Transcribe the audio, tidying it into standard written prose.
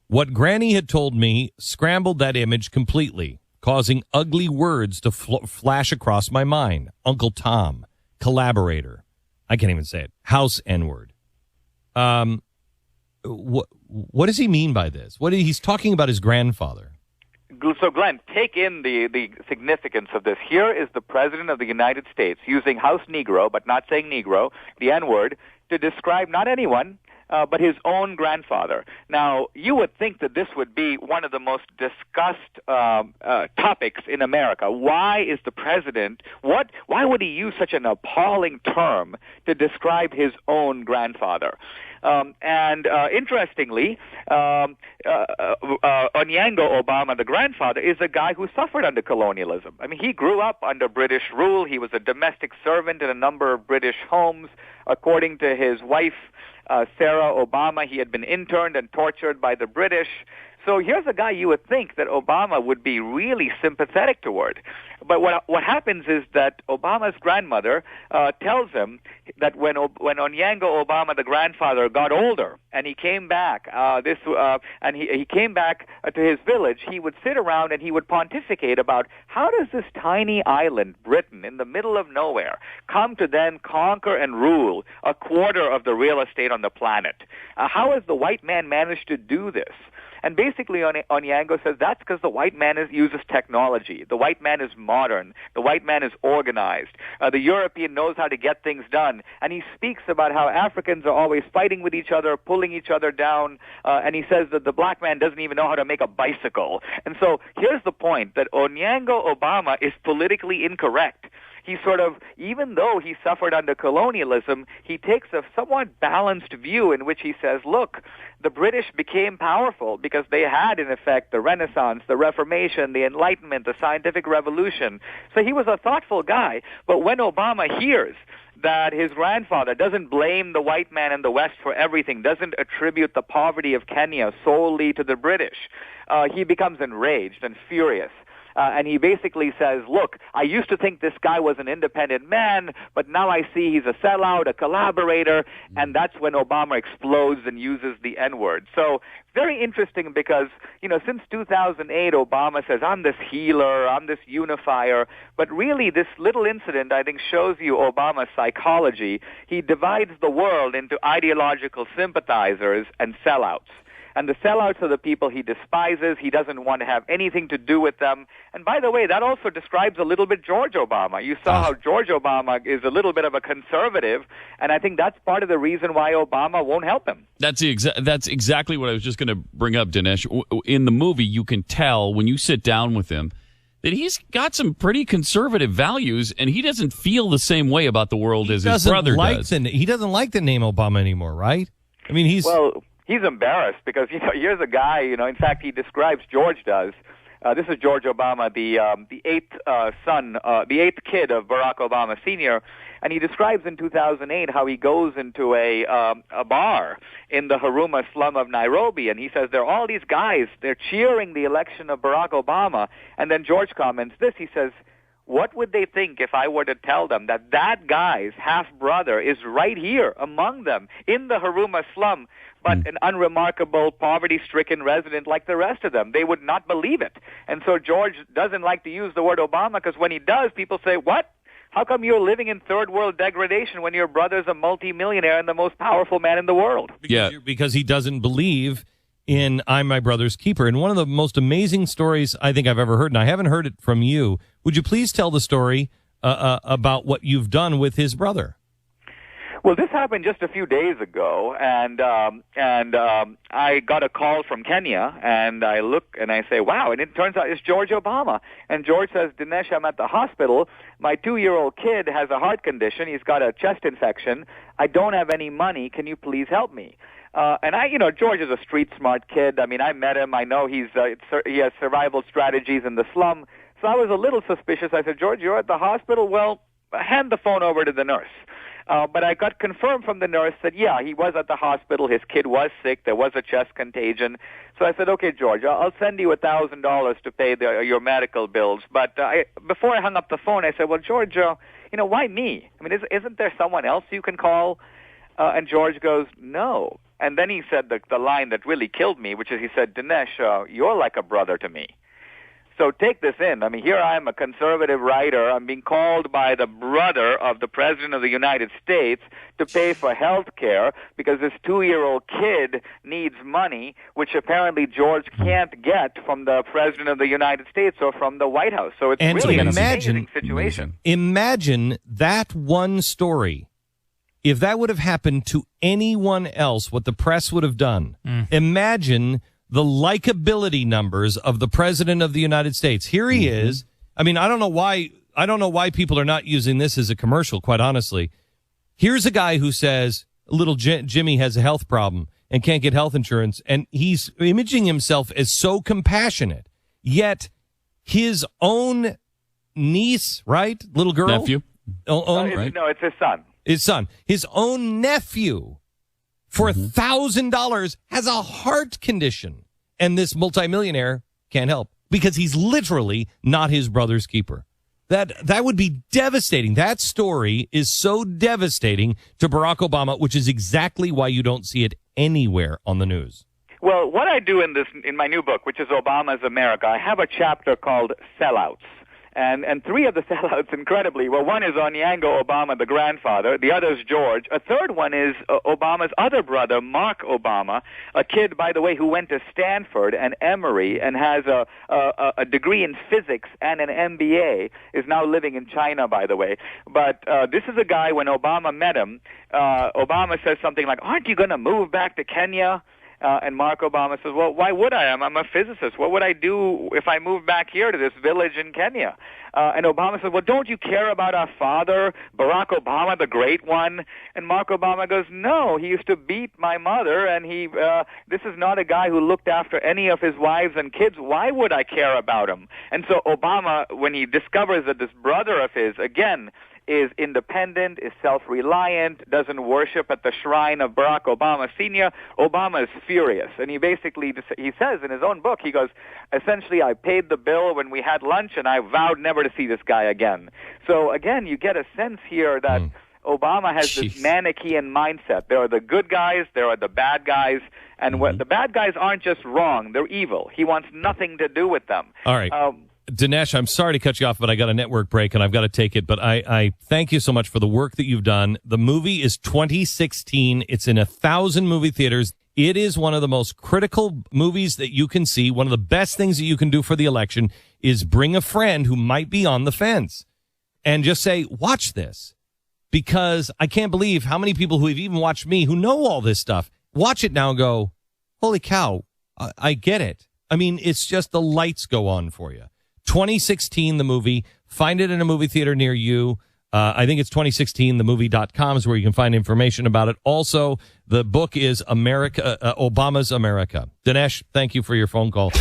What Granny had told me scrambled that image completely, causing ugly words to flash across my mind. Uncle Tom, collaborator. I can't even say it. House N-word. What does he mean by this? He's talking about his grandfather. So, Glenn, take in the significance of this. Here is the President of the United States using House Negro, but not saying Negro, the N-word, to describe not anyone, but his own grandfather. Now, you would think that this would be one of the most discussed topics in America. Why is the president, why would he use such an appalling term to describe his own grandfather? Interestingly, Onyango Obama, the grandfather, is a guy who suffered under colonialism. I mean, he grew up under British rule. He was a domestic servant in a number of British homes. According to his wife, Sarah Obama, he had been interned and tortured by the British. So here's a guy you would think that Obama would be really sympathetic toward. But what happens is that Obama's grandmother tells him that when Onyango Obama, the grandfather, got older and he came back, he came back to his village, he would sit around and he would pontificate about how does this tiny island, Britain, in the middle of nowhere, come to then conquer and rule a quarter of the real estate on the planet? How has the white man managed to do this? And basically, Onyango says that's because the white man uses technology. The white man is modern. The white man is organized. The European knows how to get things done. And he speaks about how Africans are always fighting with each other, pulling each other down. And he says that the black man doesn't even know how to make a bicycle. And so here's the point, that Onyango Obama is politically incorrect. He sort of, even though he suffered under colonialism, he takes a somewhat balanced view in which he says, look, the British became powerful because they had, in effect, the Renaissance, the Reformation, the Enlightenment, the Scientific Revolution. So he was a thoughtful guy. But when Obama hears that his grandfather doesn't blame the white man in the West for everything, doesn't attribute the poverty of Kenya solely to the British, he becomes enraged and furious. And he basically says, look, I used to think this guy was an independent man, but now I see he's a sellout, a collaborator, and that's when Obama explodes and uses the N-word. So very interesting because, since 2008, Obama says, I'm this healer, I'm this unifier, but really this little incident, I think, shows you Obama's psychology. He divides the world into ideological sympathizers and sellouts. And the sellouts are the people he despises. He doesn't want to have anything to do with them. And by the way, that also describes a little bit George Obama. You saw how George Obama is a little bit of a conservative, and I think that's part of the reason why Obama won't help him. That's exactly what I was just going to bring up, Dinesh. In the movie, you can tell when you sit down with him that he's got some pretty conservative values, and he doesn't feel the same way about the world as his brother does. He doesn't like the name Obama anymore, right? I mean, he's embarrassed because, here's a guy, in fact, he describes, George does. This is George Obama, the eighth kid of Barack Obama Sr., and he describes in 2008 how he goes into a bar in the Huruma slum of Nairobi, and he says there are all these guys, they're cheering the election of Barack Obama, and then George comments this, he says, what would they think if I were to tell them that guy's half-brother is right here among them in the Huruma slum, but an unremarkable, poverty-stricken resident like the rest of them? They would not believe it. And so George doesn't like to use the word Obama because when he does, people say, what? How come you're living in third-world degradation when your brother's a multimillionaire and the most powerful man in the world? Because he doesn't believe in I'm My Brother's Keeper. And one of the most amazing stories I think I've ever heard, and I haven't heard it from you, would you please tell the story about what you've done with his brother? Well, this happened just a few days ago, and I got a call from Kenya, and I look and I say, wow, and it turns out it's George Obama. And George says, Dinesh, I'm at the hospital. My 2-year-old kid has a heart condition. He's got a chest infection. I don't have any money. Can you please help me? George is a street-smart kid. I mean, I met him. I know he has survival strategies in the slum. So I was a little suspicious. I said, George, you're at the hospital? Well, hand the phone over to the nurse. But I got confirmed from the nurse that, yeah, he was at the hospital. His kid was sick. There was a chest contagion. So I said, okay, George, I'll send you $1,000 to pay your medical bills. But before I hung up the phone, I said, well, George, why me? I mean, isn't there someone else you can call? And George goes, no, And then he said the line that really killed me, which is he said, Dinesh, you're like a brother to me. So take this in. I mean, here I am, a conservative writer. I'm being called by the brother of the President of the United States to pay for health care because this 2-year-old kid needs money, which apparently George can't get from the President of the United States or from the White House. So it's And really an imagine- amazing situation. Imagine that one story. If that would have happened to anyone else, what the press would have done. Imagine the likability numbers of the President of the United States. Here he is. I mean, I don't know why people are not using this as a commercial, quite honestly. Here's a guy who says little Jimmy has a health problem and can't get health insurance, and he's imaging himself as so compassionate. Yet his own niece, right? Little girl? Nephew. Right? No, it's his son. His own nephew, for $1,000 has a heart condition, and this multimillionaire can't help because he's literally not his brother's keeper. That would be devastating. That story is so devastating to Barack Obama, which is exactly why you don't see it anywhere on the news. Well, what I do in my new book, which is Obama's America, I have a chapter called Sellouts. And 3 of the sellouts, incredibly, well, one is Onyango Obama, the grandfather. The other is George. A third one is Obama's other brother, Mark Obama, a kid, by the way, who went to Stanford and Emory and has a degree in physics and an MBA, is now living in China, by the way. But this is a guy, when Obama met him, Obama says something like, aren't you going to move back to Kenya? And Mark Obama says, well, why would I? I'm a physicist. What would I do if I moved back here to this village in Kenya? And Obama says, well, don't you care about our father, Barack Obama, the great one? And Mark Obama goes, no, he used to beat my mother, and this is not a guy who looked after any of his wives and kids. Why would I care about him? And so Obama, when he discovers that this brother of his, again, is independent, is self-reliant, doesn't worship at the shrine of Barack Obama Sr., Obama is furious. And he says in his own book, he goes, essentially, I paid the bill when we had lunch, and I vowed never to see this guy again. So, again, you get a sense here that Obama has this Manichaean mindset. There are the good guys, there are the bad guys, and the bad guys aren't just wrong, they're evil. He wants nothing to do with them. All right. Dinesh, I'm sorry to cut you off, but I got a network break and I've got to take it. But I thank you so much for the work that you've done. The movie is 2016. It's in 1,000 movie theaters. It is one of the most critical movies that you can see. One of the best things that you can do for the election is bring a friend who might be on the fence and just say, watch this. Because I can't believe how many people who have even watched me who know all this stuff watch it now and go, holy cow, I get it. I mean, it's just the lights go on for you. 2016, the movie. Find it in a movie theater near you. I think it's 2016themovie.com is where you can find information about it. Also, the book is Obama's America. Dinesh, thank you for your phone call.